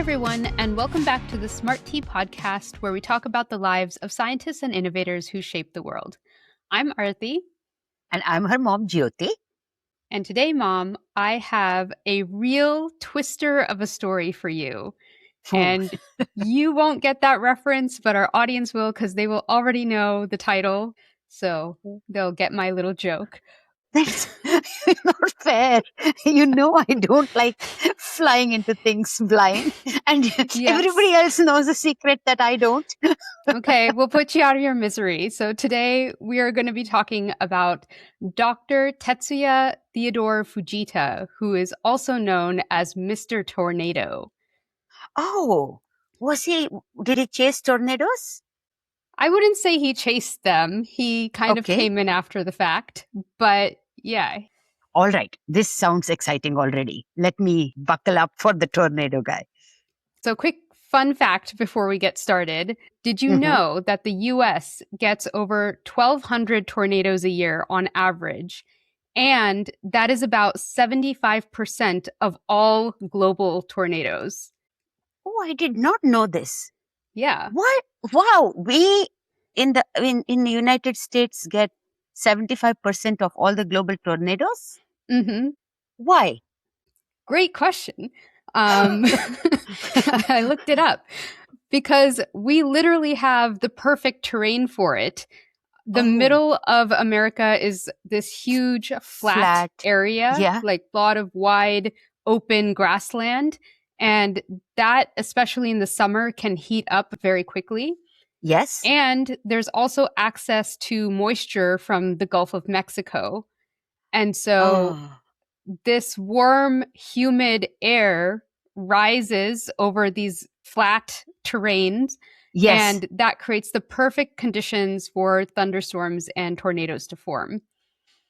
everyone, and welcome back to the Smart Tea podcast, where we talk about the lives of scientists and innovators who shape the world. I'm Aarati. And I'm her mom, Jyoti. And today, Mom, I have a real twister of a story for you. And you won't get that reference, but our audience will, because they will already know the title. So they'll get my little joke. That's not fair. You know I don't like flying into things blind. And everybody else knows a secret that I don't. Okay, we'll put you out of your misery. So today we are going to be talking about Dr. Tetsuya Theodore Fujita, who is also known as Mr. Tornado. Oh, did he chase tornadoes? I wouldn't say he chased them. He kind of came in after the fact, but yeah. All right. This sounds exciting already. Let me buckle up for the tornado guy. So quick fun fact before we get started. Did you know that the US gets over 1,200 tornadoes a year on average? And that is about 75% of all global tornadoes. Oh, I did not know this. Yeah. What? Wow. We in the United States get 75% of all the global tornadoes? Mm-hmm. Why? Great question. I looked it up because we literally have the perfect terrain for it. The middle of America is this huge flat area, like a lot of wide open grassland. And that, especially in the summer, can heat up very quickly. Yes. And there's also access to moisture from the Gulf of Mexico. And so this warm, humid air rises over these flat terrains. Yes. And that creates the perfect conditions for thunderstorms and tornadoes to form.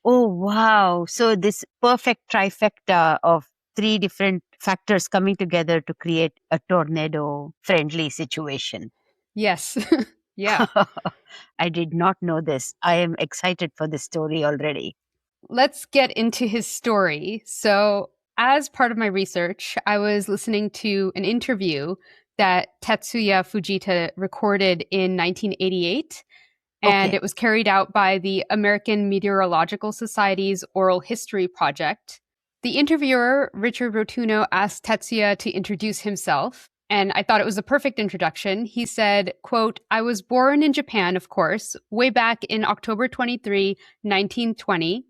Oh, wow. So this perfect trifecta of three different factors coming together to create a tornado-friendly situation. Yes. Yeah. I did not know this. I am excited for this story already. Let's get into his story. So, as part of my research, I was listening to an interview that Tetsuya Fujita recorded in 1988. And it was carried out by the American Meteorological Society's Oral History Project. The interviewer, Richard Rotuno, asked Tetsuya to introduce himself. And I thought it was a perfect introduction. He said, quote, "I was born in Japan, of course, way back in October 23, 1920.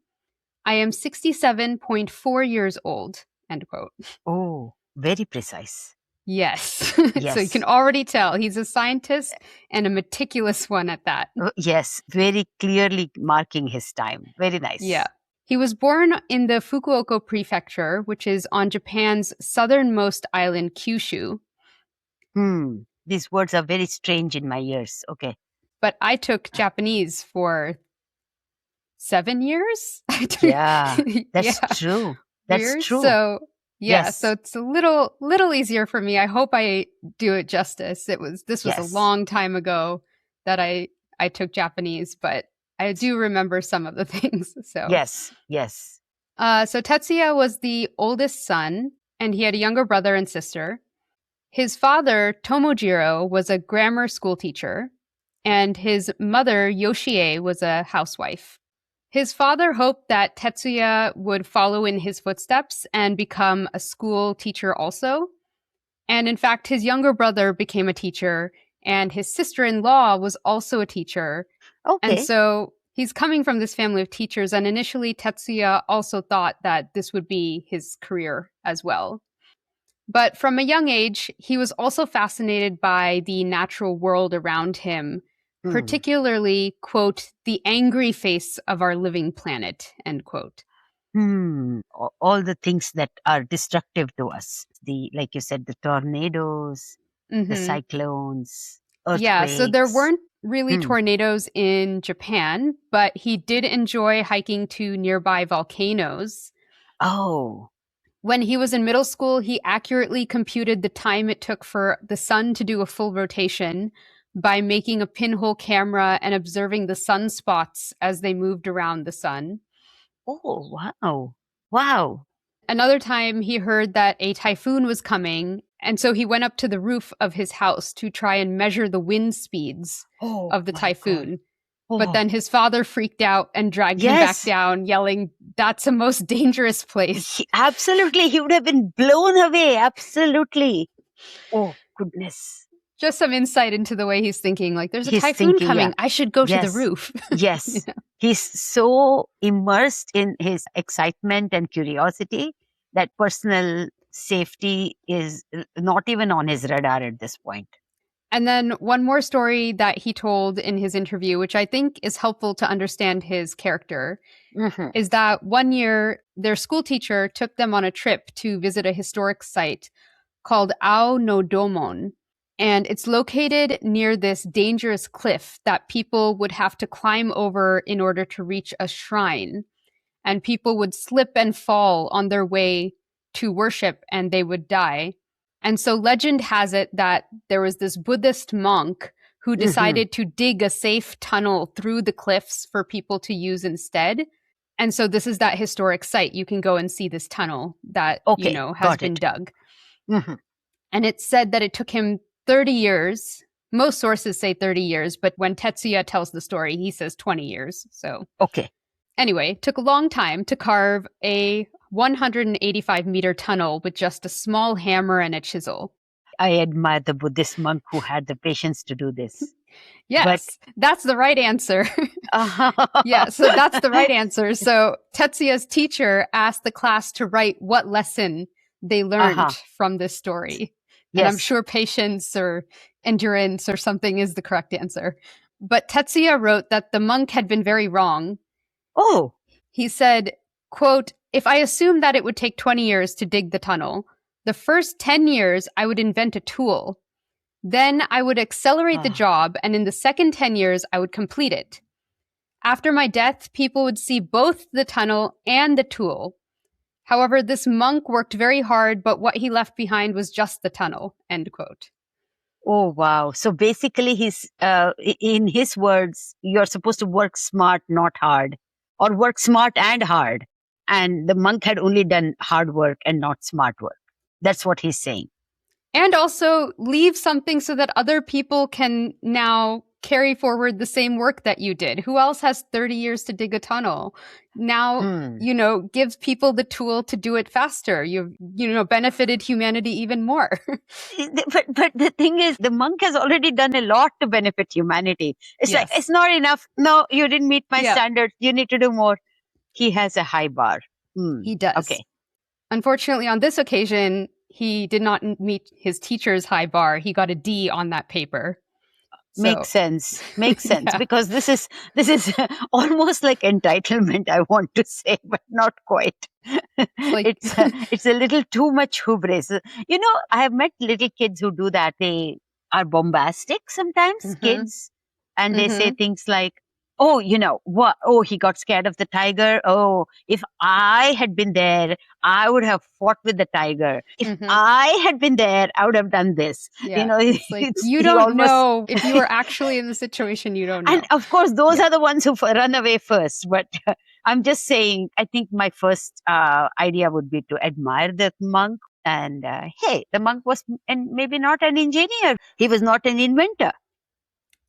I am 67.4 years old," end quote. Oh, very precise. Yes. So you can already tell he's a scientist and a meticulous one at that. Yes, very clearly marking his time. Very nice. Yeah. He was born in the Fukuoka prefecture, which is on Japan's southernmost island, Kyushu. These words are very strange in my ears. Okay. But I took Japanese for 7 years. Yeah, that's true. That's true. So so it's a little easier for me. I hope I do it justice. This was a long time ago that I took Japanese, but I do remember some of the things. So yes. So Tetsuya was the oldest son, and he had a younger brother and sister. His father, Tomojiro, was a grammar school teacher, and his mother, Yoshie, was a housewife. His father hoped that Tetsuya would follow in his footsteps and become a school teacher also. And in fact, his younger brother became a teacher, and his sister-in-law was also a teacher. And so he's coming from this family of teachers, and initially Tetsuya also thought that this would be his career as well. But from a young age, he was also fascinated by the natural world around him, particularly, quote, "the angry face of our living planet," end quote. All the things that are destructive to us. Like you said, the tornadoes, the cyclones, earthquakes. Yeah, so there weren't really tornadoes in Japan, but he did enjoy hiking to nearby volcanoes. Oh. When he was in middle school, he accurately computed the time it took for the sun to do a full rotation by making a pinhole camera and observing the sunspots as they moved around the sun. Oh, wow. Wow. Another time he heard that a typhoon was coming And so he went up to the roof of his house to try and measure the wind speeds Oh of the my God. typhoon. But Oh, then his father freaked out and dragged him back yes. down, yelling, "That's a most dangerous place." Absolutely. He would have been blown away. Absolutely. Oh, goodness. Just some insight into the way he's thinking. Like, there's a He's typhoon thinking, coming. yeah. I should go to the Yes. roof. Yes. He's so immersed in his excitement and curiosity that personal safety is not even on his radar at this point. And then one more story that he told in his interview, which I think is helpful to understand his character, is that one year their school teacher took them on a trip to visit a historic site called Ao no Domon. And it's located near this dangerous cliff that people would have to climb over in order to reach a shrine. And people would slip and fall on their way to worship and they would die. And so legend has it that there was this Buddhist monk who decided to dig a safe tunnel through the cliffs for people to use instead. And so this is that historic site. You can go and see this tunnel that, Okay, has got been it. dug. And it's said that it took him 30 years. Most sources say 30 years, but when Tetsuya tells the story, he says 20 years. So, Okay. anyway, it took a long time to carve a 185-meter tunnel with just a small hammer and a chisel. I admire the Buddhist monk who had the patience to do this. Yes, that's the right answer. Yeah, so that's the right answer. So Tetsuya's teacher asked the class to write what lesson they learned from this story. And I'm sure patience or endurance or something is the correct answer. But Tetsuya wrote that the monk had been very wrong. Oh. He said, quote, "If I assumed that it would take 20 years to dig the tunnel, the first 10 years I would invent a tool. Then I would accelerate the job, and in the second 10 years, I would complete it. After my death, people would see both the tunnel and the tool. However, this monk worked very hard, but what he left behind was just the tunnel," end quote. Oh, wow. So basically, in his words, you're supposed to work smart, not hard, or work smart and hard. And the monk had only done hard work and not smart work. That's what he's saying. And also leave something so that other people can now carry forward the same work that you did. Who else has 30 years to dig a tunnel? Now, gives people the tool to do it faster. You've, benefited humanity even more. But the thing is, the monk has already done a lot to benefit humanity. It's Yes. like, it's not enough. No, you didn't meet my standards. You need to do more. He has a high bar. He does. Okay. Unfortunately, on this occasion, he did not meet his teacher's high bar. He got a D on that paper. Makes sense. Because this is almost like entitlement, I want to say, but not quite. It's a little too much hubris. I have met little kids who do that. They are bombastic sometimes, kids, and they say things like, "Oh, what? Oh, he got scared of the tiger. Oh, if I had been there, I would have fought with the tiger. If I had been there, I would have done this." Yeah. It's like, you don't know if you were actually in the situation. You don't know. And of course, those are the ones who run away first. But I'm just saying, I think my first idea would be to admire the monk. And hey, the monk was maybe not an engineer. He was not an inventor.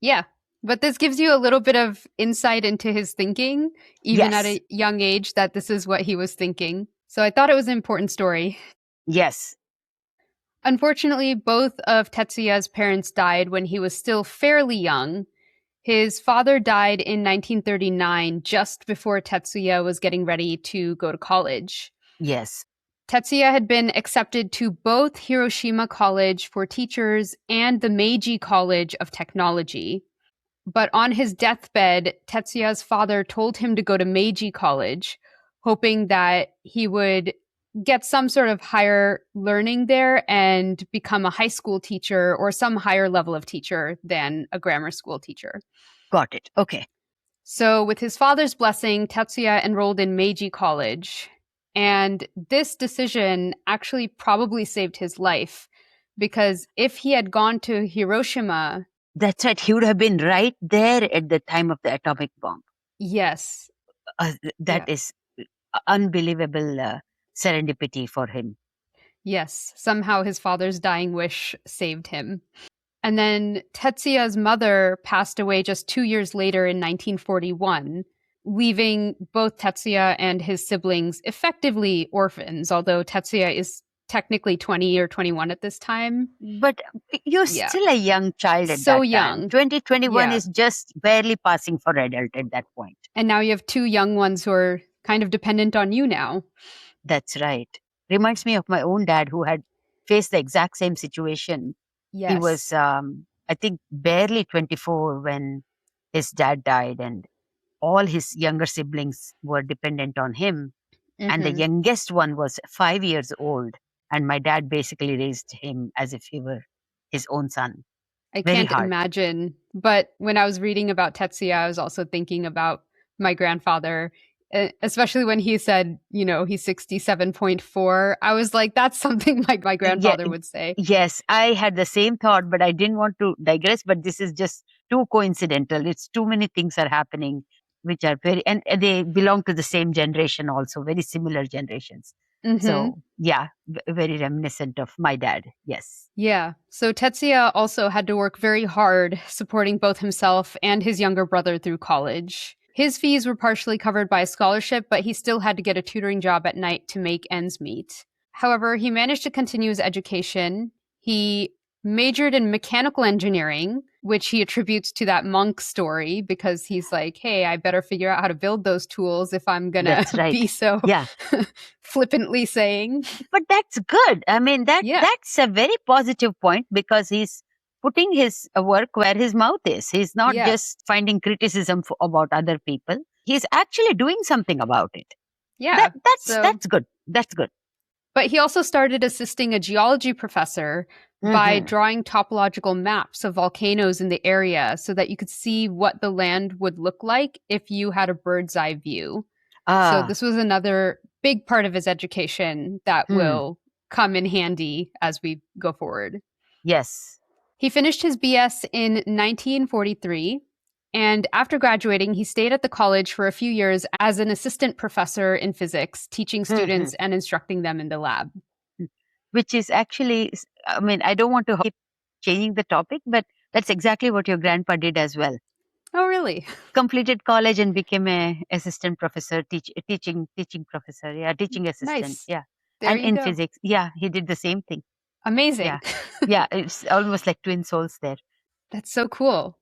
Yeah. But this gives you a little bit of insight into his thinking, even at a young age, that this is what he was thinking. So I thought it was an important story. Yes. Unfortunately, both of Tetsuya's parents died when he was still fairly young. His father died in 1939, just before Tetsuya was getting ready to go to college. Yes. Tetsuya had been accepted to both Hiroshima College for Teachers and the Meiji College of Technology. But on his deathbed, Tetsuya's father told him to go to Meiji College, hoping that he would get some sort of higher learning there and become a high school teacher or some higher level of teacher than a grammar school teacher. Got it. Okay. So with his father's blessing, Tetsuya enrolled in Meiji College. And this decision actually probably saved his life, because if he had gone to Hiroshima... That's right. He would have been right there at the time of the atomic bomb. Yes. That is unbelievable serendipity for him. Yes, somehow his father's dying wish saved him. And then Tetsuya's mother passed away just 2 years later in 1941, leaving both Tetsuya and his siblings effectively orphans, although Tetsuya is technically 20 or 21 at this time. But you're Yeah. still a young child at So that time. young. 2021 Yeah. is just barely passing for adult at that point. And now you have two young ones who are kind of dependent on you now. That's right. Reminds me of my own dad who had faced the exact same situation. He was, Yes. I think, barely 24 when his dad died, and all his younger siblings were dependent on him. And the Mm-hmm. youngest one was 5 years old. And my dad basically raised him as if he were his own son. I Very can't hard. imagine. But when I was reading about Tetsuya, I was also thinking about my grandfather, especially when he said, he's 67.4. I was like, that's something my Yeah, grandfather would say. yes, I had the same thought, but I didn't want to digress. But this is just too coincidental. It's too many things are happening, which are and they belong to the same generation also, very similar generations. Mm-hmm. So, yeah, very reminiscent of my dad. Yes. Yeah. So Tetsuya also had to work very hard supporting both himself and his younger brother through college. His fees were partially covered by a scholarship, but he still had to get a tutoring job at night to make ends meet. However, he managed to continue his education. He majored in mechanical engineering, which he attributes to that monk story because he's like, hey, I better figure out how to build those tools if I'm going to That's right. be so Yeah. flippantly saying. But that's good. I mean, Yeah. that's a very positive point because he's putting his work where his mouth is. He's not Yeah. just finding criticism about other people. He's actually doing something about it. Yeah. So That's good. That's good. but he also started assisting a geology professor by Hmm. drawing topological maps of volcanoes in the area so that you could see what the land would look like if you had a bird's eye view. So Ah, this was another big part of his education that hmm. will come in handy as we go forward. Yes. He finished his BS in 1943, and after graduating, he stayed at the college for a few years as an assistant professor in physics, teaching Hmm. students and instructing them in the lab. Which is actually, I mean, I don't want to keep changing the topic, but that's exactly what your grandpa did as well. Oh, really? Completed college and became a assistant professor, teaching professor. Yeah, teaching assistant. Nice. Yeah, There and you in go. physics. Yeah, he did the same thing. Amazing. Yeah, yeah. It's almost like twin souls there. That's so cool.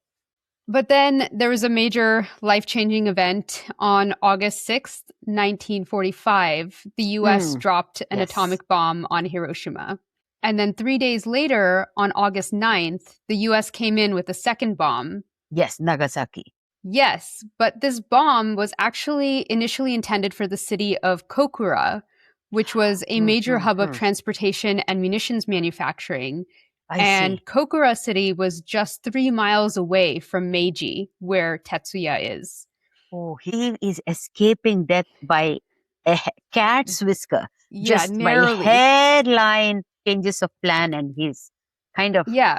But then there was a major life changing event on August 6th, 1945. The US Mm, dropped an yes. atomic bomb on Hiroshima. And then 3 days later, on August 9th, the US came in with a second bomb. Yes, Nagasaki. Yes, but this bomb was actually initially intended for the city of Kokura, which was a major hub of Mm-hmm. transportation and munitions manufacturing. I And see. Kokura City was just 3 miles away from Meiji, where Tetsuya is. Oh, he is escaping death by a cat's whisker, Yeah, just by narrowly. hairline changes of plan, and he's kind of. Yeah.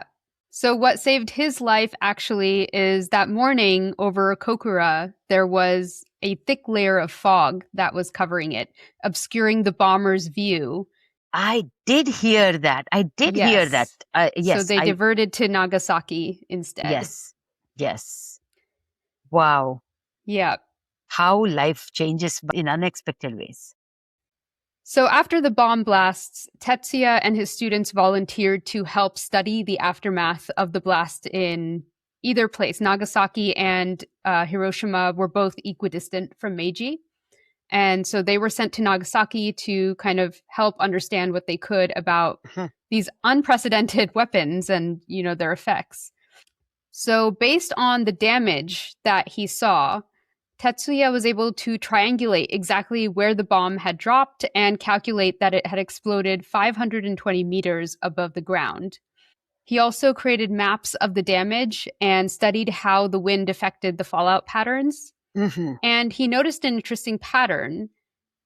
So, what saved his life actually is that morning over Kokura, there was a thick layer of fog that was covering it, obscuring the bomber's view. I did hear that. I did hear that. Yes. So Yes, they I. diverted to Nagasaki instead. Yes, yes. Wow, Yeah. how life changes in unexpected ways. So after the bomb blasts, Tetsuya and his students volunteered to help study the aftermath of the blast in either place. Nagasaki and Hiroshima were both equidistant from Meiji. And so they were sent to Nagasaki to kind of help understand what they could about these unprecedented weapons and, their effects. So based on the damage that he saw, Tetsuya was able to triangulate exactly where the bomb had dropped and calculate that it had exploded 520 meters above the ground. He also created maps of the damage and studied how the wind affected the fallout patterns. Mm-hmm. And he noticed an interesting pattern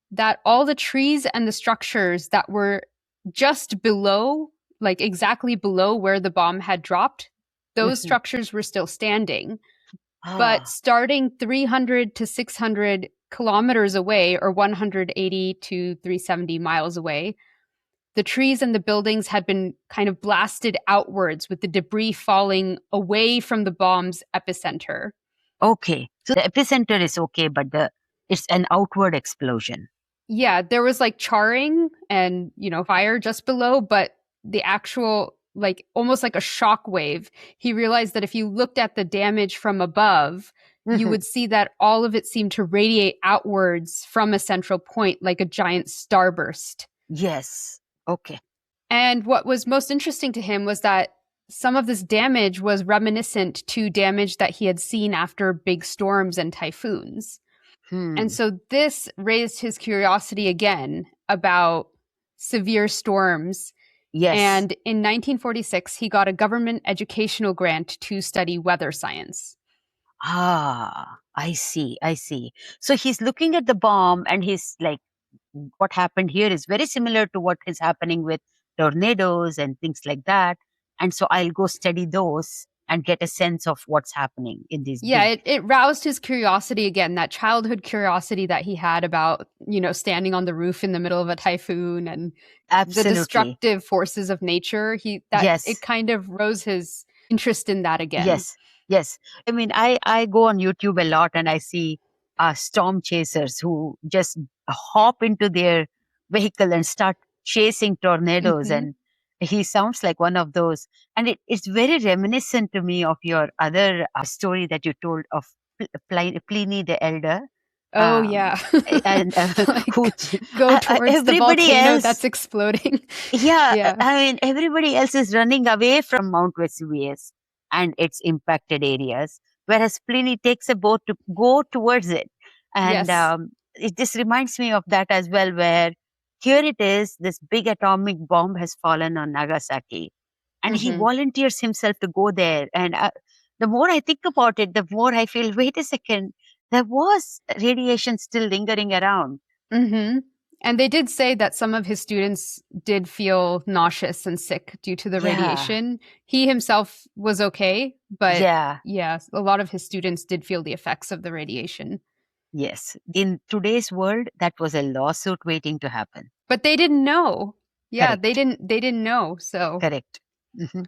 that all the trees and the structures that were just below, like exactly below where the bomb had dropped, those Mm-hmm. structures were still standing. But Ah, starting 300 to 600 kilometers away, or 180 to 370 miles away, the trees and the buildings had been kind of blasted outwards with the debris falling away from the bomb's epicenter. Okay. So the epicenter is okay, but it's an outward explosion. Yeah, there was like charring and, fire just below, but the actual, like almost like a shock wave, he realized that if you looked at the damage from above, you Mhm. would see that all of it seemed to radiate outwards from a central point like a giant starburst. Yes. Okay. And what was most interesting to him was that some of this damage was reminiscent to damage that he had seen after big storms and typhoons. And Hmm. so this raised his curiosity again about severe storms. Yes. And in 1946, he got a government educational grant to study weather science. Ah, I see. I see. So he's looking at the bomb and he's like, what happened here is very similar to what is happening with tornadoes and things like that. And so I'll go study those and get a sense of what's happening in these Yeah, big. it roused his curiosity again, that childhood curiosity that he had about, standing on the roof in the middle of a typhoon and the Absolutely. destructive forces of nature. It Yes. kind of rose his interest in that again. Yes, yes. I mean, I go on YouTube a lot and I see storm chasers who just hop into their vehicle and start chasing tornadoes. Hmm. And he sounds like one of those. And it's very reminiscent to me of your other story that you told of Pliny the Elder. Oh, Um, yeah. and who Like, go towards the everybody volcano that's else, exploding. yeah, Yeah. I mean, everybody else is running away from Mount Vesuvius and its impacted areas, whereas Pliny takes a boat to go towards it. And Yes. this reminds me of that as well, where here it is, this big atomic bomb has fallen on Nagasaki, and he Hmm. volunteers himself to go there. And the more I think about it, the more I feel, wait a second, there was radiation still lingering around. Hmm. And they did say that some of his students did feel nauseous and sick due to the Yeah, radiation. He himself was okay, but yeah. yeah, a lot of his students did feel the effects of the radiation. Yes. In today's world, that was a lawsuit waiting to happen. But they didn't know. Yeah, Correct. they didn't know. So Correct. Hmm.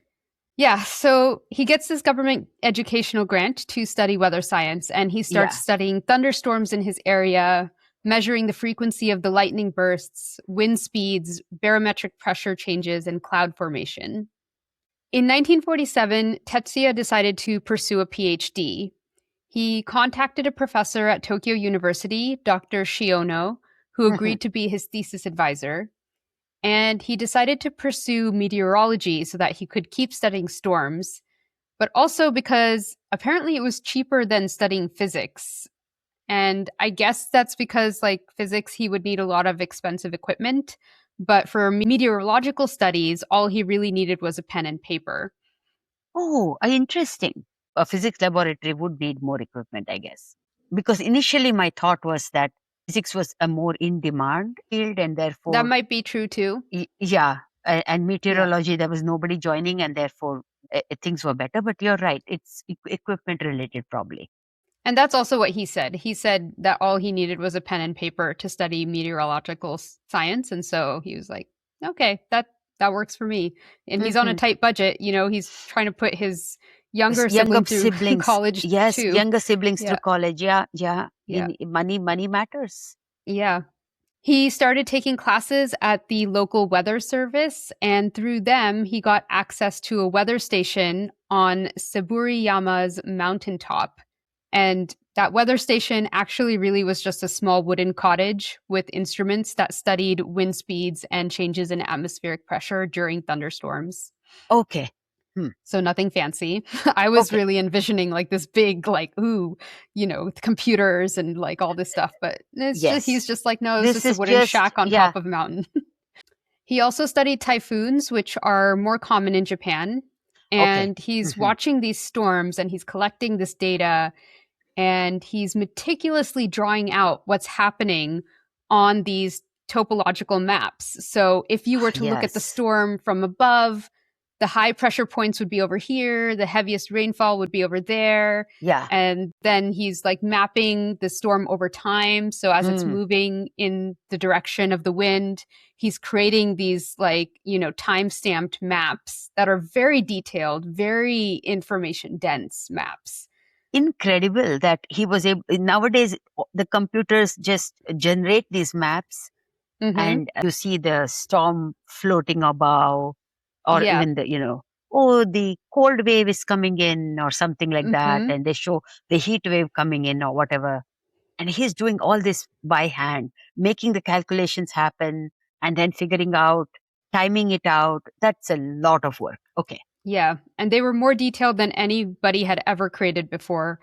yeah, so he gets this government educational grant to study weather science, and he starts Yeah. studying thunderstorms in his area, measuring the frequency of the lightning bursts, wind speeds, barometric pressure changes, and cloud formation. In 1947, Tetsuya decided to pursue a PhD. He contacted a professor at Tokyo University, Dr. Shiono, who Hmm. agreed to be his thesis advisor. And he decided to pursue meteorology so that he could keep studying storms, but also because apparently it was cheaper than studying physics. And I guess that's because, like physics, he would need a lot of expensive equipment. But for meteorological studies, all he really needed was a pen and paper. Oh, interesting. A physics laboratory would need more equipment, I guess. Because initially my thought was that physics was a more in demand field and That therefore, might be true too. yeah, and Yeah. meteorology, there was nobody joining and therefore things were better. But you're right. It's equipment related, probably. And that's also what he said. He said that all he needed was a pen and paper to study meteorological science. And so he was like, okay, that works for me. And he's on a Hmm. tight budget. He's trying to put his younger Younger sibling through siblings, college yes, too. younger siblings through Yeah. college. Yeah, yeah. Yeah. Money matters. Yeah. He started taking classes at the local weather service, and through them, he got access to a weather station on Saburiyama's mountaintop. And that weather station actually really was just a small wooden cottage with instruments that studied wind speeds and changes in atmospheric pressure during thunderstorms. Okay. Hmm. So nothing fancy. I was Okay. really envisioning like this big, like, ooh, with computers and like all this stuff. But he's Yes. just like, no, it's This just a is wooden just, shack on yeah. top of a mountain. He also studied typhoons, which are more common in Japan. Okay. And he's Hmm. watching these storms and he's collecting this data and he's meticulously drawing out what's happening on these topological maps. So if you were to look at the Yes. storm from above, the high pressure points would be over here, the heaviest rainfall would be over there. Yeah. And then he's like mapping the storm over time. So as it's moving in the direction of the wind, he's creating these like, time-stamped maps that are very detailed, very information dense maps. Incredible that he was able. Nowadays, the computers just generate these maps, and you see the storm floating above, or even the the cold wave is coming in or something like that, and they show the heat wave coming in or whatever. And he's doing all this by hand, making the calculations happen, and then figuring out, timing it out. That's a lot of work. Okay. Yeah, and they were more detailed than anybody had ever created before.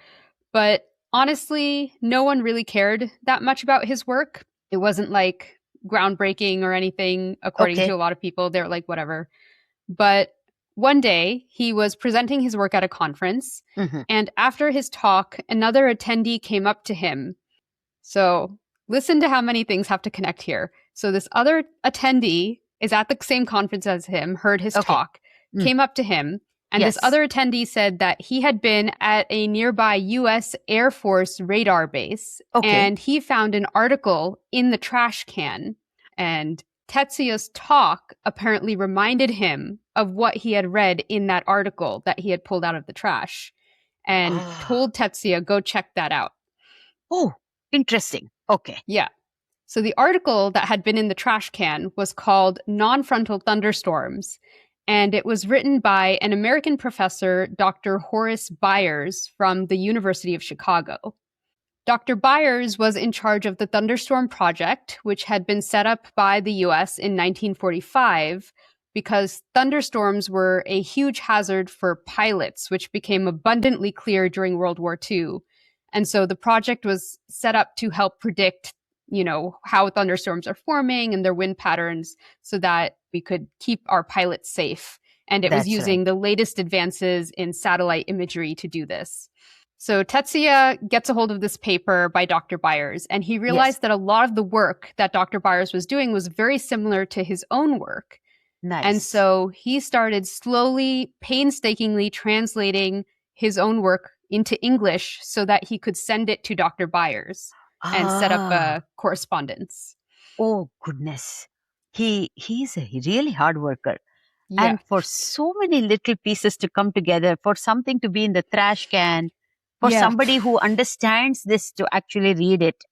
But honestly, no one really cared that much about his work. It wasn't like groundbreaking or anything, according to a lot of people. They're like, whatever. But one day, he was presenting his work at a conference, and after his talk, another attendee came up to him. So listen to how many things have to connect here. So this other attendee is at the same conference as him, heard his talk, came up to him, and this other attendee said that he had been at a nearby U.S. Air Force radar base, and he found an article in the trash can. And Tetsuya's talk apparently reminded him of what he had read in that article that he had pulled out of the trash, and told Tetsuya, go check that out. Oh, interesting. Okay. Yeah. So the article that had been in the trash can was called Non-Frontal Thunderstorms, and it was written by an American professor, Dr. Horace Byers from the University of Chicago. Dr. Byers was in charge of the Thunderstorm Project, which had been set up by the US in 1945 because thunderstorms were a huge hazard for pilots, which became abundantly clear during World War II. And so the project was set up to help predict, how thunderstorms are forming and their wind patterns so that we could keep our pilots safe. And it was using the latest advances in satellite imagery to do this. So Tetsuya gets a hold of this paper by Dr. Byers, and he realized that a lot of the work that Dr. Byers was doing was very similar to his own work. Nice. And so he started slowly, painstakingly translating his own work into English so that he could send it to Dr. Byers and set up a correspondence. Oh, goodness. He's a really hard worker. Yeah. And for so many little pieces to come together, for something to be in the trash can, for somebody who understands this to actually read it,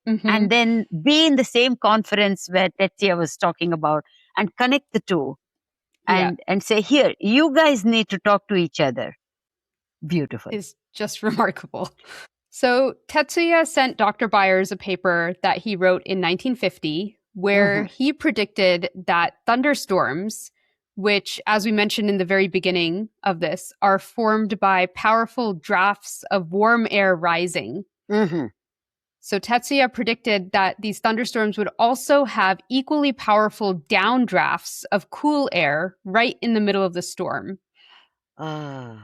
and then be in the same conference where Tetsuya was talking about and connect the two and say, here, you guys need to talk to each other. Beautiful. It's just remarkable. So Tetsuya sent Dr. Byers a paper that he wrote in 1950 where he predicted that thunderstorms, which, as we mentioned in the very beginning of this, are formed by powerful drafts of warm air rising. So Tetsuya predicted that these thunderstorms would also have equally powerful downdrafts of cool air right in the middle of the storm. And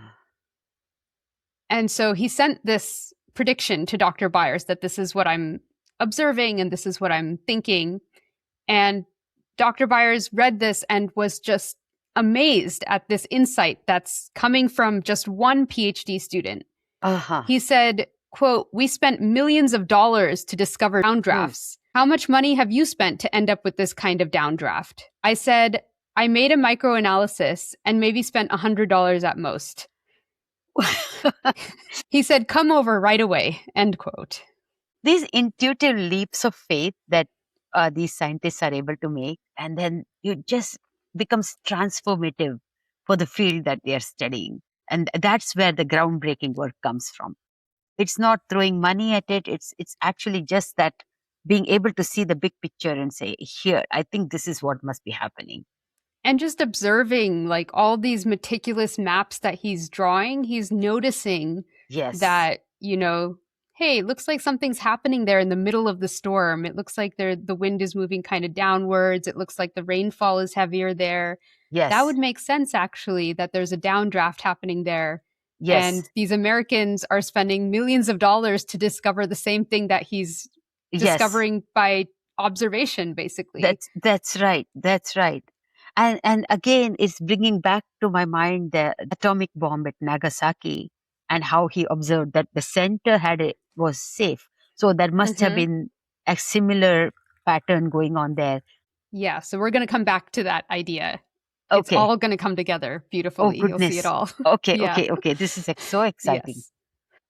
so he sent this prediction to Dr. Byers that this is what I'm observing and this is what I'm thinking. And Dr. Byers read this and was just amazed at this insight that's coming from just one PhD student. He said, quote, "We spent millions of dollars to discover downdrafts. How much money have you spent to end up with this kind of downdraft?" I said, "I made a microanalysis and maybe spent $100 at most." He said, "Come over right away," end quote. These intuitive leaps of faith that these scientists are able to make, and then it just becomes transformative for the field that they are studying. And that's where the groundbreaking work comes from. It's not throwing money at it. It's actually just that being able to see the big picture and say, here, I think this is what must be happening. And just observing like all these meticulous maps that he's drawing, he's noticing that, hey, it looks like something's happening there in the middle of the storm. It looks like the wind is moving kind of downwards. It looks like the rainfall is heavier there. Yes. That would make sense, actually, that there's a downdraft happening there. Yes. And these Americans are spending millions of dollars to discover the same thing that he's discovering by observation, basically. That's right. That's right. And again, it's bringing back to my mind the atomic bomb at Nagasaki and how he observed that the center was safe. So there must have been a similar pattern going on there. Yeah, so we're going to come back to that idea. It's Okay. all going to come together Oh, beautifully. You'll see it goodness. all. Okay, Yeah. okay. This is so exciting. Yes.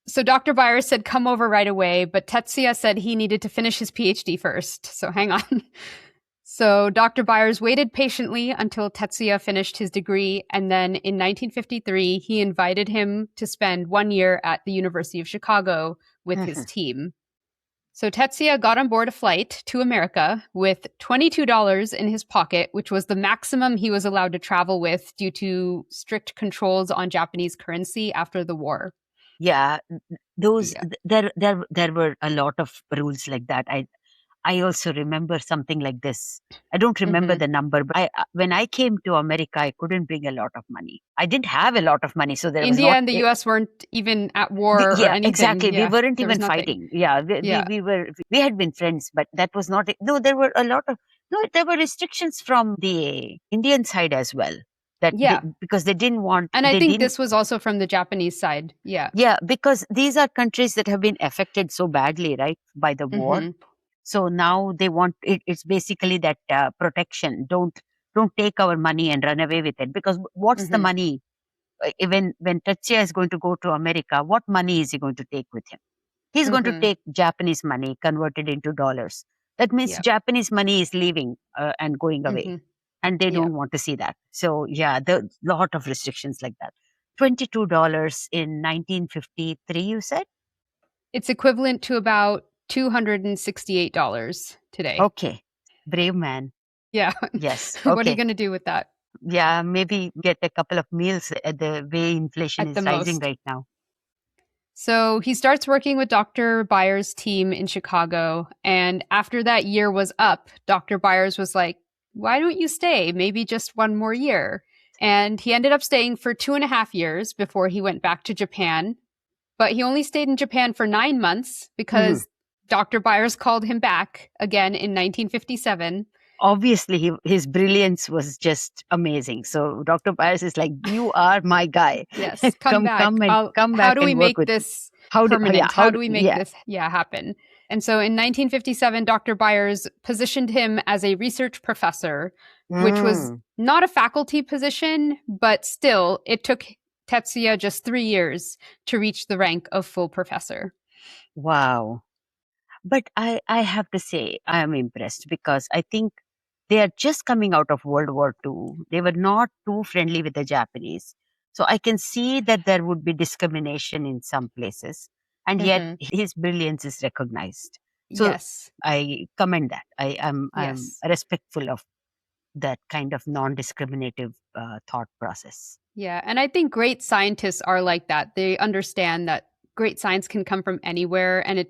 So Dr. Byers said come over right away, but Tetsuya said he needed to finish his PhD first. So hang on. So Dr. Byers waited patiently until Tetsuya finished his degree, and then in 1953, he invited him to spend 1 year at the University of Chicago with his team. So Tetsuya got on board a flight to America with $22 in his pocket, which was the maximum he was allowed to travel with due to strict controls on Japanese currency after the war. Yeah, there were a lot of rules like that. I also remember something like this. I don't remember the number, but when I came to America, I couldn't bring a lot of money. I didn't have a lot of money, so there was India not. and the US weren't even at war or Yeah, anything. exactly. Yeah, we weren't there was even nothing. fighting. Yeah, we had been friends, but that was not. No, there were a lot of there were restrictions from the Indian side as well. Because they didn't want. And I they think didn't, this was also from the Japanese side. Yeah. Yeah, because these are countries that have been affected so badly, right, by the war. So now they want it's basically that protection. Don't take our money and run away with it. Because what's the money? When Tetsuya is going to go to America, what money is he going to take with him? He's going to take Japanese money converted into dollars. That means Japanese money is leaving and going away. And they don't want to see that. So yeah, there are a lot of restrictions like that. $22 in 1953, you said? It's equivalent to about $268 today. Okay. Brave man. Yeah. Yes. What are you Okay. going to do with that? Yeah, maybe get a couple of meals at the way inflation At is the rising most. right now. So he starts working with Dr. Byers' team in Chicago. And after that year was up, Dr. Byers was like, why don't you stay? Maybe just one more year. And he ended up staying for 2.5 years before he went back to Japan. But he only stayed in Japan for 9 months because Dr. Byers called him back again in 1957. Obviously, his brilliance was just amazing. So Dr. Byers is like, you are my guy. Yes, come back. Come how back do we and work make with this me. permanent? How do we make this happen? And so in 1957, Dr. Byers positioned him as a research professor, which was not a faculty position, but still, it took Tetsuya just 3 years to reach the rank of full professor. Wow. But I have to say, I am impressed because I think they are just coming out of World War II. They were not too friendly with the Japanese. So I can see that there would be discrimination in some places. And yet his brilliance is recognized. So Yes. I commend that. I'm Yes. respectful of that kind of non-discriminative thought process. Yeah. And I think great scientists are like that. They understand that great science can come from anywhere. And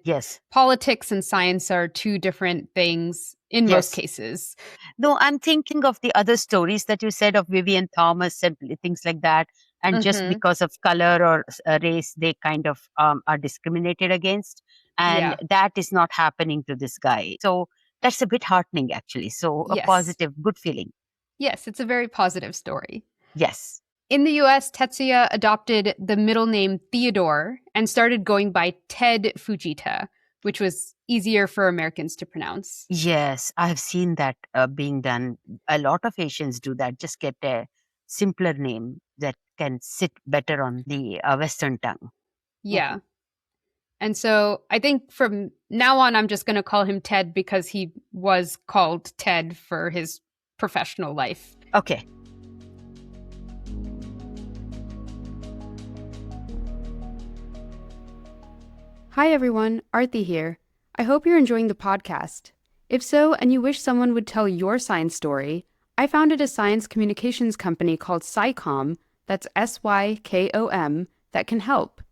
politics and science are two different things in most cases. No, I'm thinking of the other stories that you said of Vivian Thomas and things like that. And just because of color or race, they kind of are discriminated against. And that is not happening to this guy. So that's a bit heartening, actually. So a positive, good feeling. Yes, it's a very positive story. Yes. In the US, Tetsuya adopted the middle name Theodore and started going by Ted Fujita, which was easier for Americans to pronounce. Yes, I have seen that being done. A lot of Asians do that. Just get a simpler name that can sit better on the Western tongue. Yeah. And so I think from now on, I'm just going to call him Ted because he was called Ted for his professional life. Okay. Hi, everyone. Aarati here. I hope you're enjoying the podcast. If so, and you wish someone would tell your science story, I founded a science communications company called SciComm, that's SYKOM, that can help.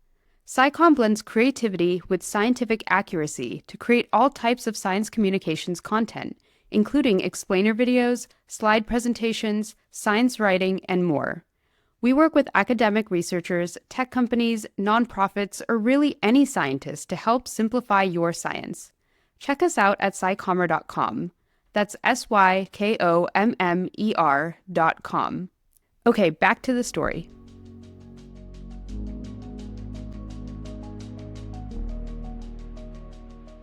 SciComm blends creativity with scientific accuracy to create all types of science communications content, including explainer videos, slide presentations, science writing, and more. We work with academic researchers, tech companies, nonprofits, or really any scientist to help simplify your science. Check us out at scicommer.com. That's SYKOMMER.com. Okay, back to the story.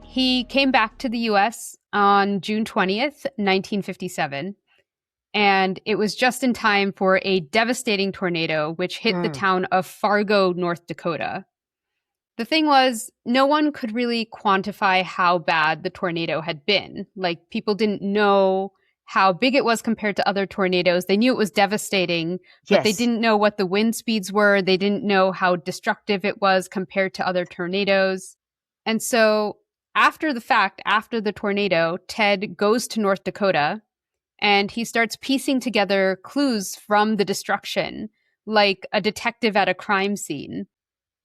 He came back to the US on June 20th, 1957, and it was just in time for a devastating tornado which hit the town of Fargo, North Dakota. The thing was, no one could really quantify how bad the tornado had been. Like, people didn't know how big it was compared to other tornadoes. They knew it was devastating, but they didn't know what the wind speeds were. They didn't know how destructive it was compared to other tornadoes. And so, after the fact, after the tornado, Ted goes to North Dakota and he starts piecing together clues from the destruction, like a detective at a crime scene.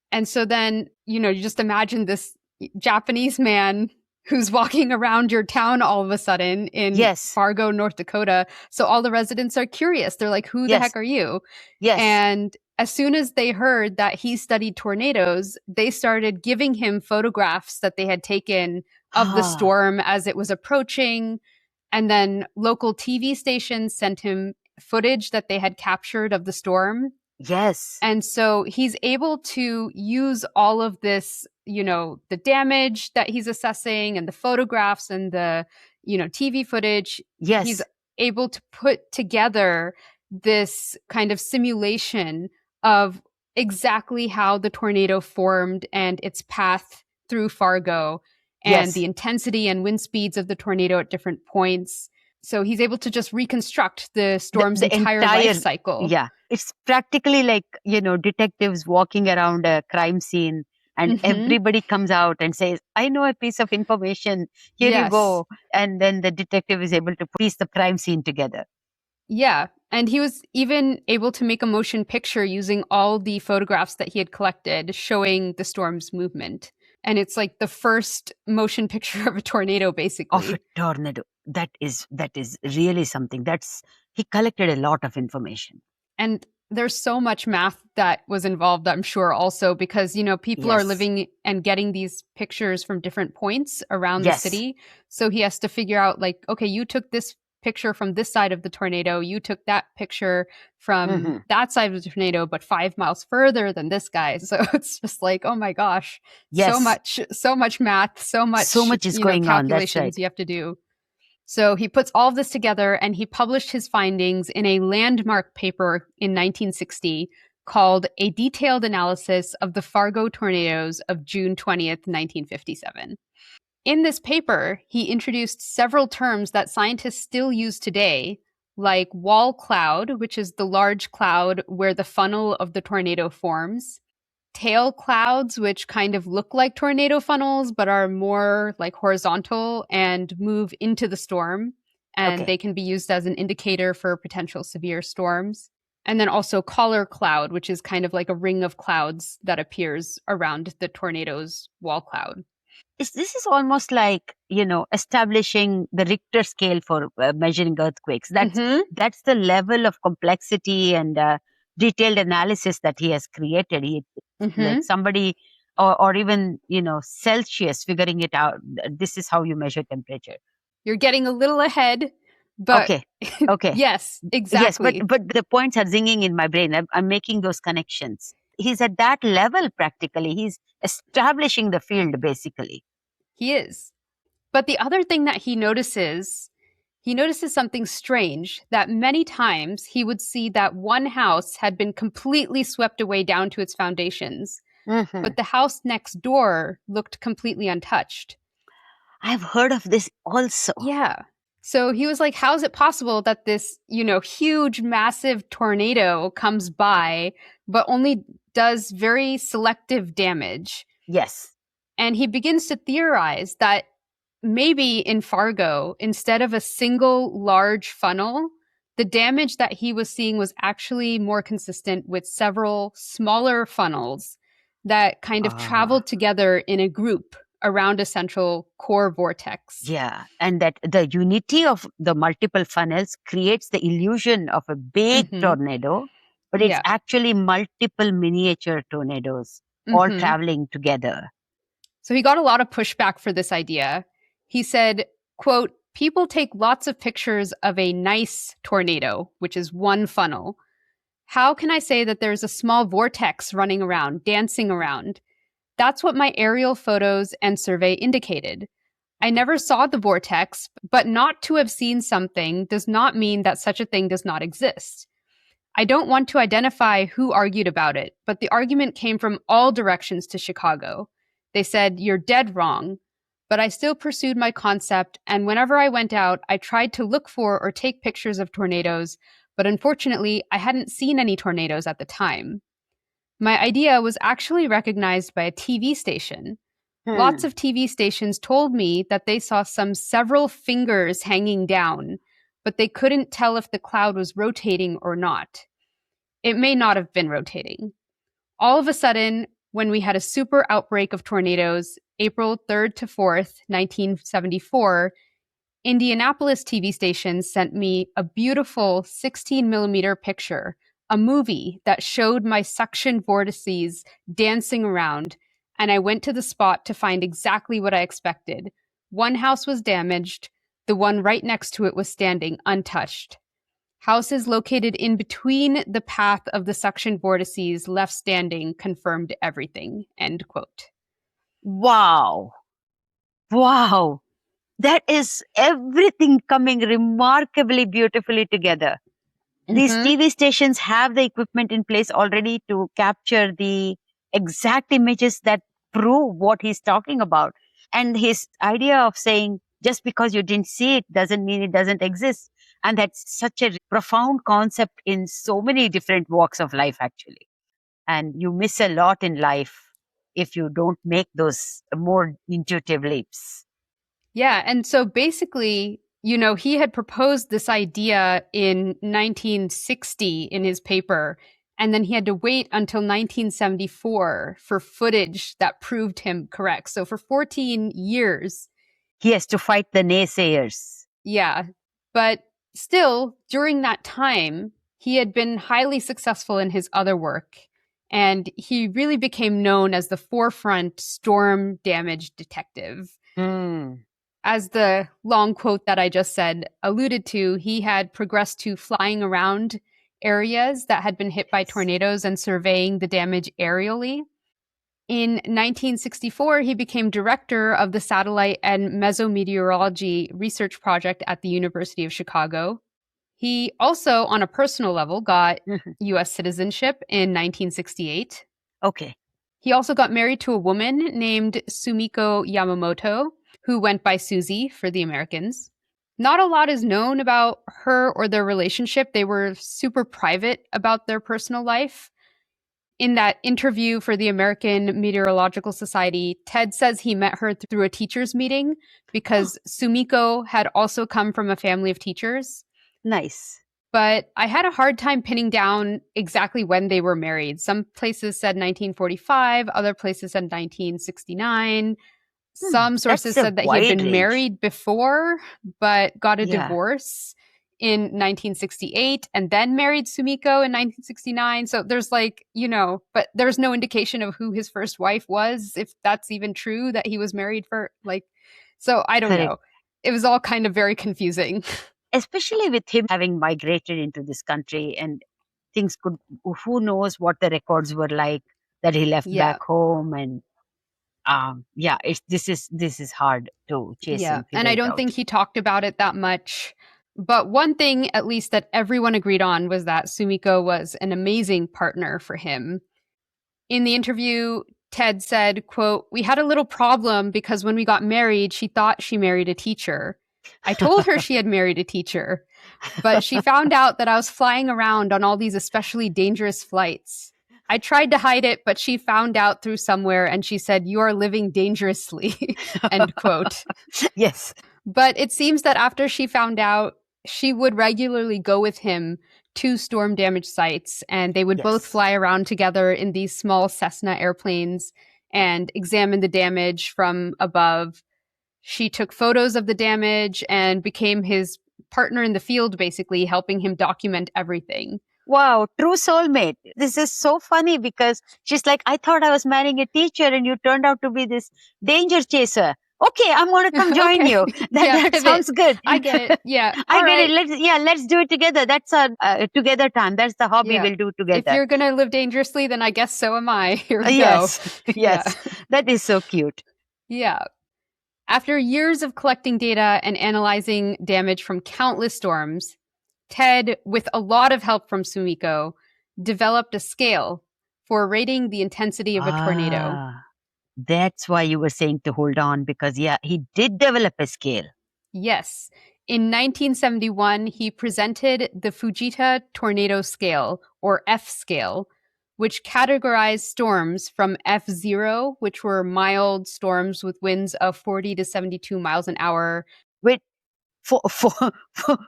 And so then, you just imagine this Japanese man who's walking around your town all of a sudden in Fargo, North Dakota. So all the residents are curious. They're like, who the heck are you? And as soon as they heard that he studied tornadoes, they started giving him photographs that they had taken of the storm as it was approaching. And then local TV stations sent him footage that they had captured of the storm. And so he's able to use all of this, the damage that he's assessing and the photographs and the, TV footage. He's able to put together this kind of simulation of exactly how the tornado formed and its path through Fargo and the intensity and wind speeds of the tornado at different points. So he's able to just reconstruct the storm's entire life cycle. Yeah. It's practically like, detectives walking around a crime scene and everybody comes out and says, I know a piece of information. Here you go. And then the detective is able to piece the crime scene together. Yeah. And he was even able to make a motion picture using all the photographs that he had collected showing the storm's movement. And it's like the first motion picture of a tornado, basically. Of a tornado. That is really something. He collected a lot of information. And there's so much math that was involved, I'm sure, also because, people are living and getting these pictures from different points around the city. So he has to figure out, like, okay, you took this picture from this side of the tornado, you took that picture from that side of the tornado, but 5 miles further than this guy. So it's just like, oh my gosh, so much math, so much is going on. That's right. You have to do. So he puts all of this together and he published his findings in a landmark paper in 1960 called A Detailed Analysis of the Fargo Tornadoes of June 20th, 1957. In this paper, he introduced several terms that scientists still use today, like wall cloud, which is the large cloud where the funnel of the tornado forms, tail clouds, which kind of look like tornado funnels but are more like horizontal and move into the storm, and they can be used as an indicator for potential severe storms. And then also collar cloud, which is kind of like a ring of clouds that appears around the tornado's wall cloud. This is almost like, establishing the Richter scale for measuring earthquakes. That's the level of complexity and detailed analysis that he has created. Like somebody, or even, Celsius figuring it out. This is how you measure temperature. You're getting a little ahead, but okay. Yes, exactly. Yes, but the points are zinging in my brain. I'm making those connections. He's at that level practically. He's establishing the field basically. He is. But the other thing that he notices something strange, that many times he would see that one house had been completely swept away down to its foundations, but the house next door looked completely untouched. I've heard of this also. Yeah. So he was like, how is it possible that this, huge, massive tornado comes by, but only does very selective damage? Yes. And he begins to theorize that maybe in Fargo, instead of a single large funnel, the damage that he was seeing was actually more consistent with several smaller funnels that kind of traveled together in a group around a central core vortex. Yeah, and that the unity of the multiple funnels creates the illusion of a big tornado, but it's actually multiple miniature tornadoes all traveling together. So he got a lot of pushback for this idea. He said, quote, People take lots of pictures of a nice tornado, which is one funnel. How can I say that there's a small vortex running around, dancing around? That's what my aerial photos and survey indicated. I never saw the vortex, but not to have seen something does not mean that such a thing does not exist. I don't want to identify who argued about it, but the argument came from all directions to Chicago. They said, "You're dead wrong." But I still pursued my concept, and whenever I went out, I tried to look for or take pictures of tornadoes, but unfortunately, I hadn't seen any tornadoes at the time. My idea was actually recognized by a TV station. Lots of TV stations told me that they saw some several fingers hanging down, but they couldn't tell if the cloud was rotating or not. It may not have been rotating. All of a sudden, when we had a super outbreak of tornadoes, April 3rd to 4th, 1974, Indianapolis TV station sent me a beautiful 16 millimeter picture, a movie that showed my suction vortices dancing around, and I went to the spot to find exactly what I expected. One house was damaged, the one right next to it was standing untouched. Houses located in between the path of the suction vortices left standing confirmed everything. End quote. Wow. Wow. That is everything coming remarkably beautifully together. These TV stations have the equipment in place already to capture the exact images that prove what he's talking about. And his idea of saying, just because you didn't see it doesn't mean it doesn't exist. And that's such a profound concept in so many different walks of life, actually. And you miss a lot in life if you don't make those more intuitive leaps. Yeah. And so basically, he had proposed this idea in 1960 in his paper, and then he had to wait until 1974 for footage that proved him correct. So for 14 years, he has to fight the naysayers. Yeah. But still, during that time, he had been highly successful in his other work, and he really became known as the forefront storm damage detective. As the long quote that I just said alluded to, he had progressed to flying around areas that had been hit by tornadoes and surveying the damage aerially. In 1964, he became director of the Satellite and Mesometeorology Research Project at the University of Chicago. He also, on a personal level, got U.S. citizenship in 1968. Okay. He also got married to a woman named Sumiko Yamamoto, who went by Susie for the Americans. Not a lot is known about her or their relationship. They were super private about their personal life. In that interview for the American Meteorological Society, Ted says he met her through a teachers' meeting because Sumiko had also come from a family of teachers. Nice. But I had a hard time pinning down exactly when they were married. Some places said 1945, other places said 1969. Some sources said that he had been married before, but got a divorce in 1968 and then married Sumiko in 1969. So there's but there's no indication of who his first wife was, if that's even true, that he was married for so I don't know. It was all kind of very confusing. Especially with him having migrated into this country and things who knows what the records were like that he left back home. And this is hard to chase and figure and I don't think he talked about it that much. But one thing, at least, that everyone agreed on was that Sumiko was an amazing partner for him. In the interview, Ted said, quote, "We had a little problem because when we got married, she thought she married a teacher. I told her she had married a teacher, but she found out that I was flying around on all these especially dangerous flights. I tried to hide it, but she found out through somewhere and she said, 'You are living dangerously,'" end quote. Yes. But it seems that after she found out, she would regularly go with him to storm damaged sites, and they would both fly around together in these small Cessna airplanes and examine the damage from above. She took photos of the damage and became his partner in the field, basically helping him document everything. Wow, true soulmate. This is so funny because she's like, I thought I was marrying a teacher and you turned out to be this danger chaser. Okay, I'm going to come join Okay. you. That pivot. sounds good. I get it. Yeah. I All get right. it. Let's do it together. That's our together time. That's the hobby Yeah. we'll do If together. you're going to live dangerously, then I guess so am I. Here we go. Yes, Yeah. yes. That is so cute. Yeah. After years of collecting data and analyzing damage from countless storms, Ted, with a lot of help from Sumiko, developed a scale for rating the intensity of a tornado. Ah, that's why you were saying to hold on, because yeah, he did develop a scale. Yes. In 1971, he presented the Fujita Tornado Scale, or F scale, which categorized storms from F0, which were mild storms with winds of 40 to 72 miles an hour. Wait, for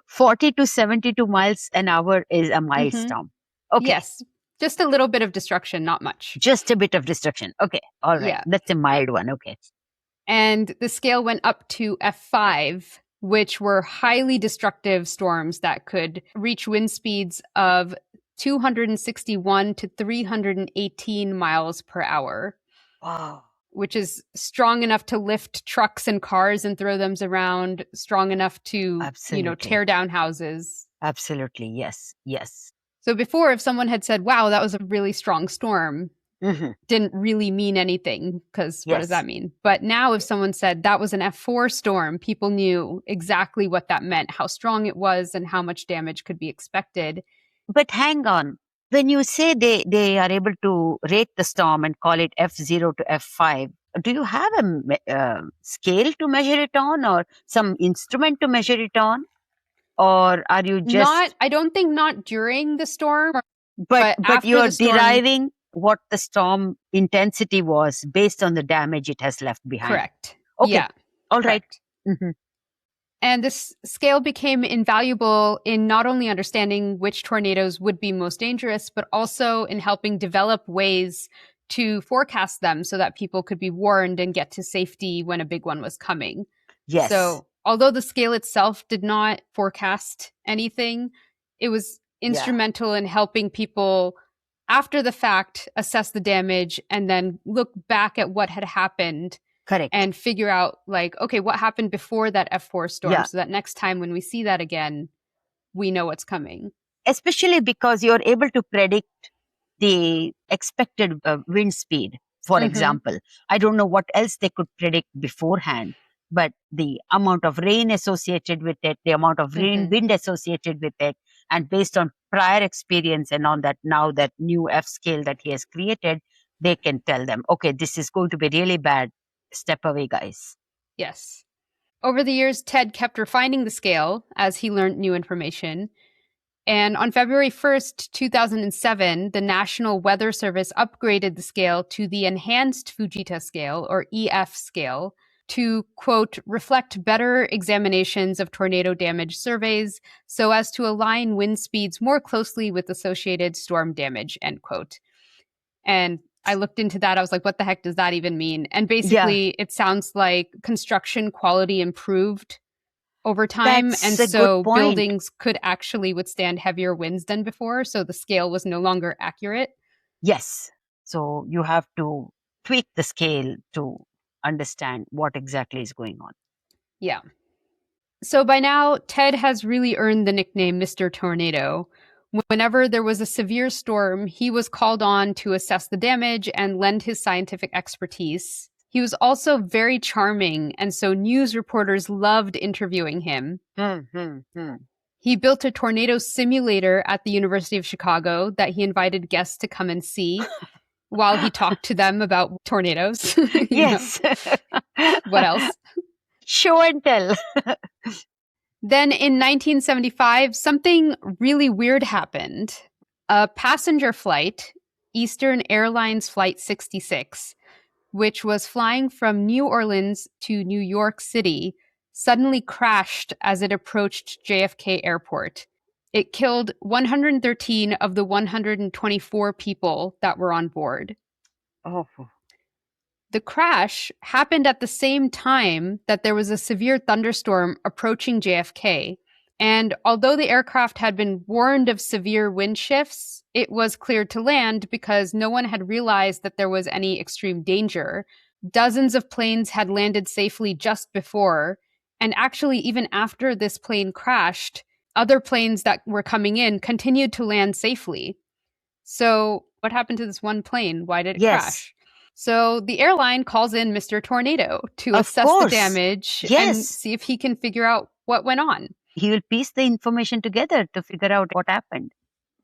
40 to 72 miles an hour is a Mm-hmm. milestone. Okay, Yes, just a little bit of destruction, not much. just a bit of destruction. Okay, all right. Yeah. That's a mild one. Okay. And the scale went up to F5, which were highly destructive storms that could reach wind speeds of 261 to 318 miles per hour. Wow. Which is strong enough to lift trucks and cars and throw them around, strong enough to, Absolutely. tear down houses. Absolutely. Yes. Yes. So before, if someone had said, wow, that was a really strong storm, Mm-hmm. didn't really mean anything, because what does Yes. that mean? But now if someone said that was an F4 storm, people knew exactly what that meant, how strong it was, and how much damage could be expected. But hang on. When you say they are able to rate the storm and call it F0 to F5, do you have a scale to measure it on or some instrument to measure it on? Or are you just, I don't think not during the storm, but but after you're the storm. deriving what the storm intensity was based on the damage it has left behind? Correct. Okay. Yeah, All right. correct. Mm-hmm. And this scale became invaluable in not only understanding which tornadoes would be most dangerous, but also in helping develop ways to forecast them so that people could be warned and get to safety when a big one was coming. Yes. So, although the scale itself did not forecast anything, it was Yeah. instrumental in helping people after the fact assess the damage and then look back at what had happened Correct. and figure out, like, okay, what happened before that F4 storm, Yeah. so that next time when we see that again, we know what's coming. Especially because you're able to predict the expected wind speed, for example. I don't know what else they could predict beforehand, but the amount of rain associated with it, the amount of wind associated with it, and based on prior experience and on that now that new F scale that he has created, they can tell them, okay, this is going to be really bad. Step away, guys. Yes. Over the years, Ted kept refining the scale as he learned new information. And on February 1st, 2007, the National Weather Service upgraded the scale to the Enhanced Fujita Scale, or EF scale, to, quote, reflect better examinations of tornado damage surveys so as to align wind speeds more closely with associated storm damage, end quote. And I looked into that. I was like, what the heck does that even mean? And Yeah, basically, it sounds like construction quality improved over time. And that's a good so point. buildings could actually withstand heavier winds than before. So the scale was no longer accurate. Yes. So you have to tweak the scale to understand what exactly is going on. Yeah. So by now, Ted has really earned the nickname Mr. Tornado. Whenever there was a severe storm, he was called on to assess the damage and lend his scientific expertise. He was also very charming, and so news reporters loved interviewing him. He built a tornado simulator at the University of Chicago that he invited guests to come and see while he talked to them about tornadoes. Yes. What else? Show and tell. Then in 1975, something really weird happened. A passenger flight, Eastern Airlines Flight 66, which was flying from New Orleans to New York City, suddenly crashed as it approached JFK Airport. It killed 113 of the 124 people that were on board. Oh. The crash happened at the same time that there was a severe thunderstorm approaching JFK. And although the aircraft had been warned of severe wind shifts, it was cleared to land because no one had realized that there was any extreme danger. Dozens of planes had landed safely just before. And actually, even after this plane crashed, other planes that were coming in continued to land safely. So, what happened to this one plane? Why did it Yes. crash? So, the airline calls in Mr. Tornado to Of assess the course. damage and Yes. see if he can figure out what went on. He will piece the information together to figure out what happened.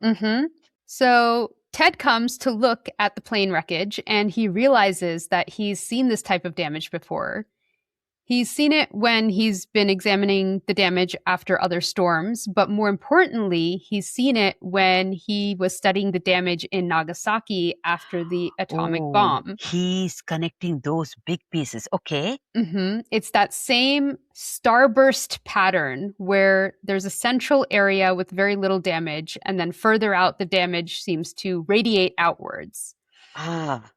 Mm-hmm. So, Ted comes to look at the plane wreckage and he realizes that he's seen this type of damage before. He's seen it when he's been examining the damage after other storms, but more importantly, he's seen it when he was studying the damage in Nagasaki after the atomic Oh, bomb. he's connecting those big pieces. Okay. It's that same starburst pattern where there's a central area with very little damage, and then further out, the damage seems to radiate outwards. Ah,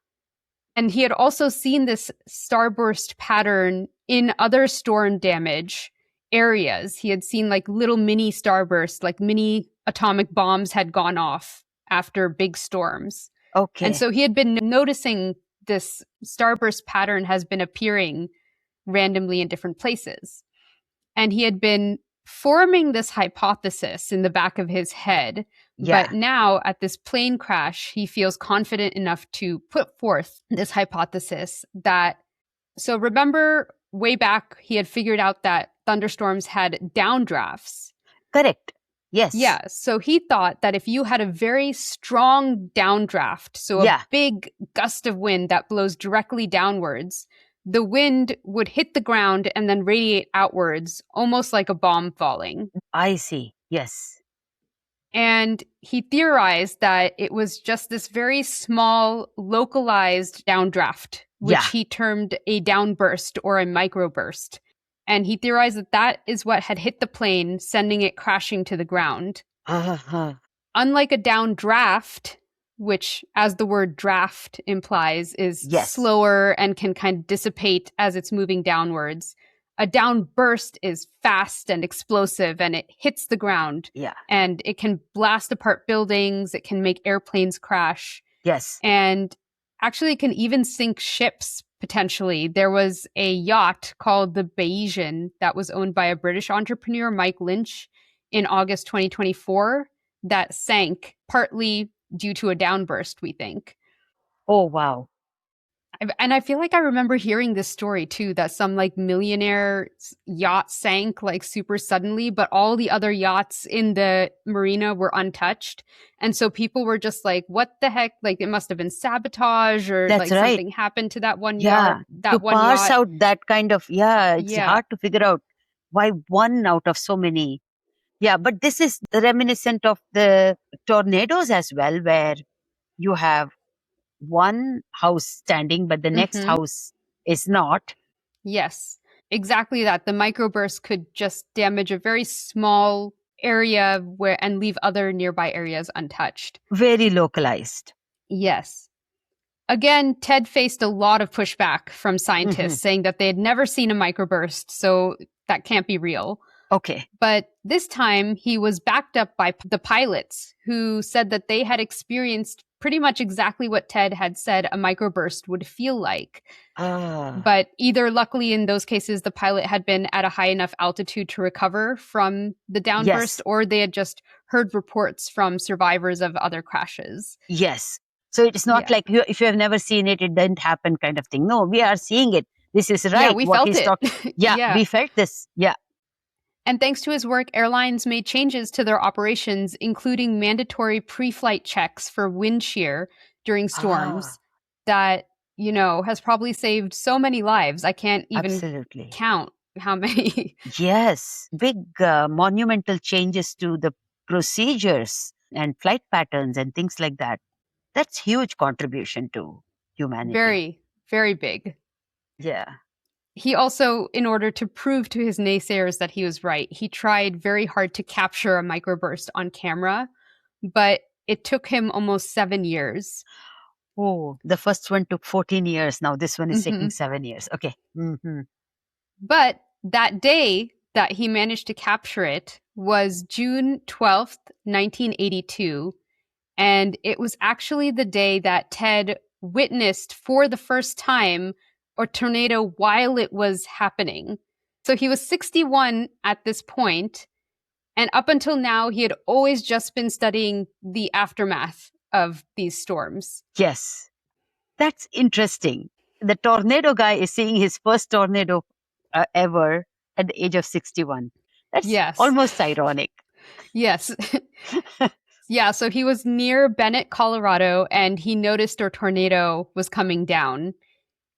And he had also seen this starburst pattern in other storm damage areas. He had seen like little mini starbursts, like mini atomic bombs had gone off after big storms. And okay. so he had been noticing this starburst pattern has been appearing randomly in different places. And he had been forming this hypothesis in the back of his head. Yeah. But now at this plane crash, he feels confident enough to put forth this hypothesis that, so remember way back, he had figured out that thunderstorms had downdrafts. Correct. Yes. Yeah. So he thought that if you had a very strong downdraft, so a big gust of wind that blows directly downwards, the wind would hit the ground and then radiate outwards, almost like a bomb falling. I see. Yes. And he theorized that it was just this very small, localized downdraft, which he termed a downburst or a microburst. And he theorized that that is what had hit the plane, sending it crashing to the ground. Unlike a downdraft, which, as the word draft implies, is slower and can kind of dissipate as it's moving downwards, a downburst is fast and explosive and it hits the ground. Yeah. And it can blast apart buildings. It can make airplanes crash. Yes. And actually, it can even sink ships, potentially. There was a yacht called the Bayesian that was owned by a British entrepreneur, Mike Lynch, in August 2024 that sank, partly due to a downburst, we think. Oh, wow. And I feel like I remember hearing this story too, that some like millionaire yacht sank like super suddenly, but all the other yachts in the marina were untouched. And so people were just like, what the heck? Like it must have been sabotage or That's like right. something happened to that one yacht. That to one parse yacht. out that kind of, it's hard to figure out why one out of so many. Yeah, but this is reminiscent of the tornadoes as well, where you have one house standing, but the next house is not. Yes, exactly that. The microburst could just damage a very small area and leave other nearby areas untouched. Very localized. Yes. Again, Ted faced a lot of pushback from scientists saying that they had never seen a microburst, so that can't be real. Okay. But this time he was backed up by the pilots who said that they had experienced pretty much exactly what Ted had said a microburst would feel like. But either luckily in those cases, the pilot had been at a high enough altitude to recover from the downburst, or they had just heard reports from survivors of other crashes. Yes. So it's not like if you have never seen it, it didn't happen kind of thing. No, we are seeing it. This is right. Yeah, we felt it. We felt this. Yeah. And thanks to his work, airlines made changes to their operations, including mandatory pre-flight checks for wind shear during storms that, has probably saved so many lives. I can't even count how many. Yes. Big monumental changes to the procedures and flight patterns and things like that. That's huge contribution to humanity. Very, very big. Yeah. He also, in order to prove to his naysayers that he was right, he tried very hard to capture a microburst on camera, but it took him almost 7 years. Oh, the first one took 14 years. Now this one is taking 7 years. Okay. But that day that he managed to capture it was June 12th, 1982. And it was actually the day that Ted witnessed for the first time a tornado while it was happening. So he was 61 at this point, and up until now, he had always just been studying the aftermath of these storms. Yes, that's interesting. The tornado guy is seeing his first tornado ever at the age of 61. That's Yes. almost ironic. Yes. Yeah, so he was near Bennett, Colorado, and he noticed a tornado was coming down.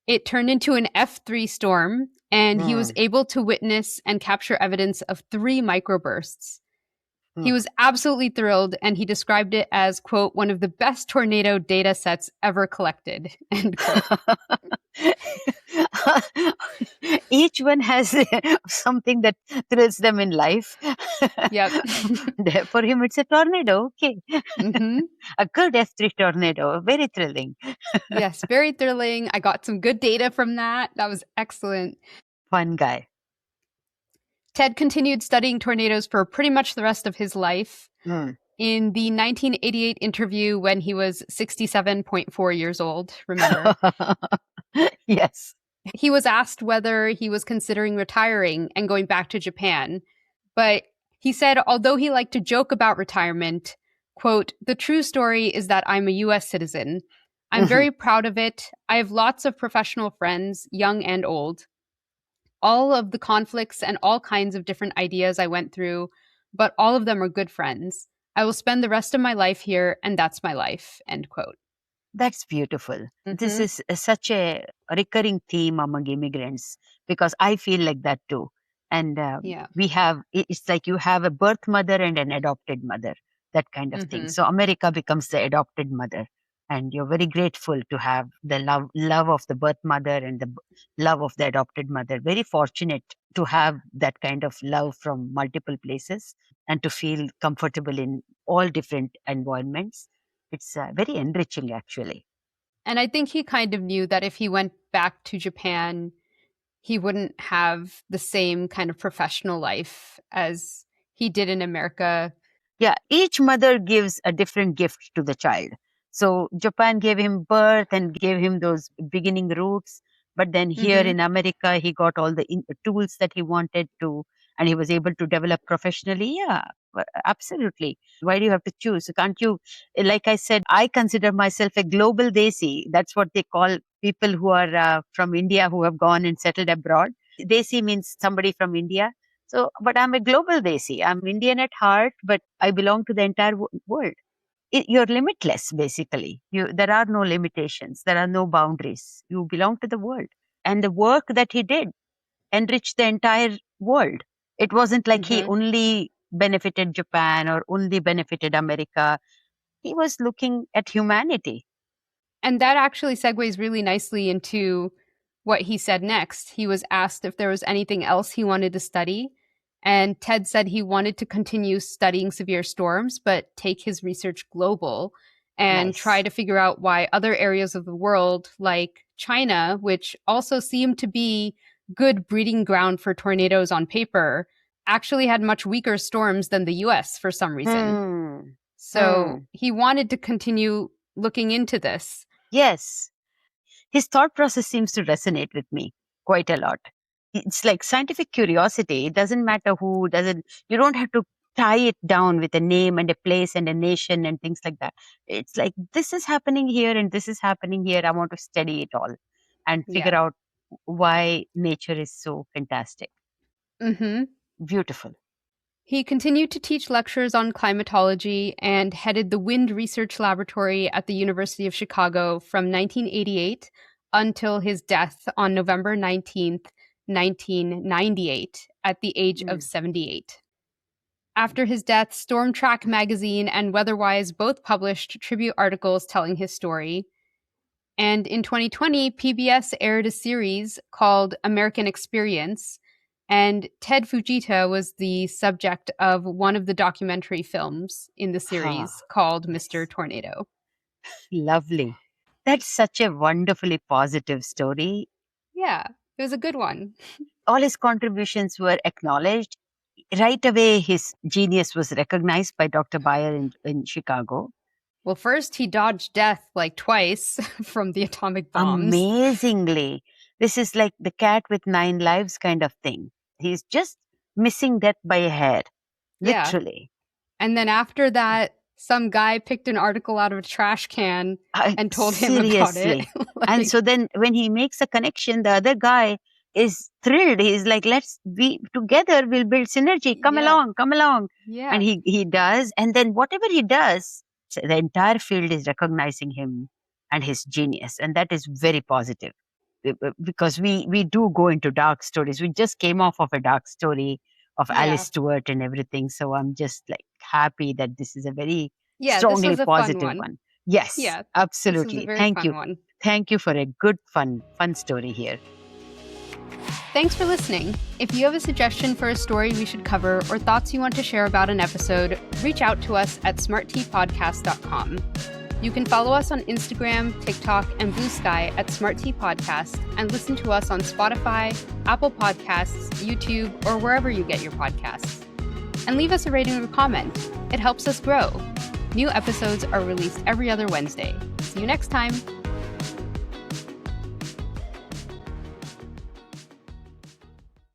It turned into an F3 storm, and he was Mm. able to witness and capture evidence of 3 microbursts. He Mm. was absolutely thrilled, and he described it as, quote, one of the best tornado data sets ever collected, end quote. Each one has something that thrills them in life. Yep. For him, it's a tornado. Okay. Mm-hmm. A good F3 tornado. Very thrilling. Yes, very thrilling. I got some good data from that. That was excellent. Fun guy. Ted continued studying tornadoes for pretty much the rest of his life. Mm. In the 1988 interview when he was 67.4 years old, remember? Yes. He was asked whether he was considering retiring and going back to Japan. But he said, although he liked to joke about retirement, quote, the true story is that I'm a US citizen. I'm very proud of it. I have lots of professional friends, young and old. All of the conflicts and all kinds of different ideas I went through, but all of them are good friends. I will spend the rest of my life here, and that's my life, end quote. That's beautiful. This Mm-hmm. is such a recurring theme among immigrants because I feel like that too. And Yeah. it's like you have a birth mother and an adopted mother, that kind of thing. Mm-hmm. So America becomes the adopted mother. And you're very grateful to have the love of the birth mother and the love of the adopted mother. Very fortunate to have that kind of love from multiple places and to feel comfortable in all different environments. It's very enriching, actually. And I think he kind of knew that if he went back to Japan, he wouldn't have the same kind of professional life as he did in America. Yeah, each mother gives a different gift to the child. So Japan gave him birth and gave him those beginning roots. But then here Mm-hmm. in America, he got all the tools that he wanted to, and he was able to develop professionally. Yeah, absolutely. Why do you have to choose? Can't you? Like I said, I consider myself a global desi. That's what they call people who are from India who have gone and settled abroad. Desi means somebody from India. So, but I'm a global desi. I'm Indian at heart, but I belong to the entire world. You're limitless, basically. There are no limitations. There are no boundaries. You belong to the world. And the work that he did enriched the entire world. It wasn't like he Mm-hmm. only benefited Japan or only benefited America. He was looking at humanity. And that actually segues really nicely into what he said next. He was asked if there was anything else he wanted to study. And Ted said he wanted to continue studying severe storms, but take his research global and try Nice. to figure out why other areas of the world, like China, which also seemed to be good breeding ground for tornadoes on paper, actually had much weaker storms than the US for some reason. Hmm. So Hmm. he wanted to continue looking into this. Yes. His thought process seems to resonate with me quite a lot. It's like scientific curiosity. It doesn't matter who doesn't, you don't have to tie it down with a name and a place and a nation and things like that. It's like, this is happening here and this is happening here. I want to study it all and figure Yeah. out why nature is so fantastic. Mm-hmm. Beautiful. He continued to teach lectures on climatology and headed the Wind Research Laboratory at the University of Chicago from 1988 until his death on November 19th, 1998, at the age of Mm. 78. After his death, Storm Track magazine and Weatherwise both published tribute articles telling his story. And in 2020, PBS aired a series called American Experience, and Ted Fujita was the subject of one of the documentary films in the Ah, series called Mr. nice. Tornado. Lovely. That's such a wonderfully positive story. Yeah, it was a good one. All his contributions were acknowledged. Right away, his genius was recognized by Dr. Bayer in Chicago. Well, first, he dodged death like twice from the atomic bombs. Amazingly. This is like the cat with 9 lives kind of thing. He's just missing death by a hair, Yeah. literally. And then after that, some guy picked an article out of a trash can and told him about it. Seriously. And so then when he makes a connection, the other guy is thrilled. He's like, let's be together, we'll build synergy. Come along, come along. Yeah. And he does. And then whatever he does, so the entire field is recognizing him and his genius. And that is very positive. Because we do go into dark stories. We just came off of a dark story of Alice Stewart and everything. So I'm just like happy that this is a very strongly positive one. Yes, absolutely. Thank you. One. Thank you for a good, fun story here. Thanks for listening. If you have a suggestion for a story we should cover or thoughts you want to share about an episode, reach out to us at smarttpodcast.com. You can follow us on Instagram, TikTok, and Blue Sky at Smart Tea Podcast and listen to us on Spotify, Apple Podcasts, YouTube, or wherever you get your podcasts. And leave us a rating or comment. It helps us grow. New episodes are released every other Wednesday. See you next time.